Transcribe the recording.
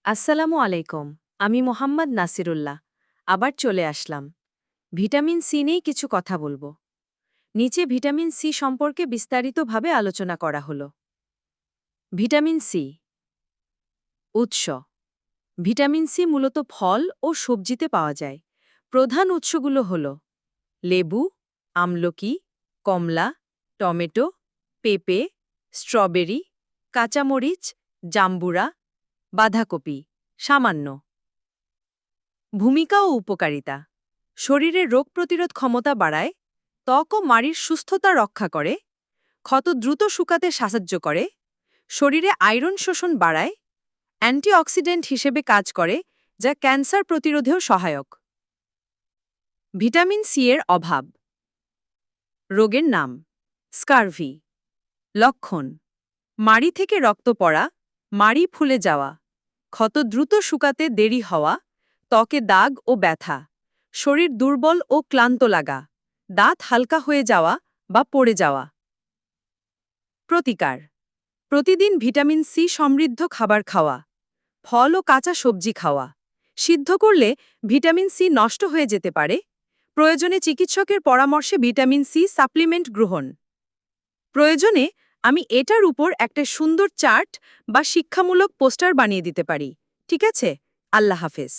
আসসালামু আলাইকুম। আমি মোহাম্মদ নাসিরুল্লাহ। আবার চলে আসলাম। ভিটামিন সি নিয়েই কিছু কথা বলবো। নিচে ভিটামিন সি সম্পর্কে বিস্তারিতভাবে আলোচনা করা হলো। ভিটামিন সি উৎস। ভিটামিন সি মূলত ফল ও সবজিতে পাওয়া যায়। প্রধান উৎসগুলো হল লেবু, আমলকি, কমলা, টমেটো, পেঁপে, স্ট্রবেরি, কাঁচামরিচ, জাম্বুরা, বাঁধাকপি, সামান্য। ভূমিকা ও উপকারিতা। শরীরের রোগ প্রতিরোধ ক্ষমতা বাড়ায়, ত্বক ও মাড়ির সুস্থতা রক্ষা করে, ক্ষত দ্রুত শুকাতে সাহায্য করে, শরীরে আয়রন শোষণ বাড়ায়, অ্যান্টিঅক্সিডেন্ট হিসেবে কাজ করে, যা ক্যান্সার প্রতিরোধেও সহায়ক। ভিটামিন সি এর অভাব। রোগের নাম স্কারভি। লক্ষণ মাড়ি থেকে রক্ত পড়া, মাড়ি ফুলে যাওয়া, ক্ষত দ্রুত শুকাতে দেরি হওয়া, ত্বকে দাগ ও ব্যথা, শরীর দুর্বল ও ক্লান্ত লাগা, দাঁত হালকা হয়ে যাওয়া বা পড়ে যাওয়া। প্রতিকার প্রতিদিন ভিটামিন সি সমৃদ্ধ খাবার খাওয়া, ফল ও কাঁচা সবজি খাওয়া। সিদ্ধ করলে ভিটামিন সি নষ্ট হয়ে যেতে পারে। প্রয়োজনে চিকিৎসকের পরামর্শে ভিটামিন সি সাপ্লিমেন্ট গ্রহণ। প্রয়োজনে আমি এটার উপর একটা সুন্দর চার্ট বা শিক্ষামূলক পোস্টার বানিয়ে দিতে পারি। ঠিক আছে? আল্লাহ হাফেজ।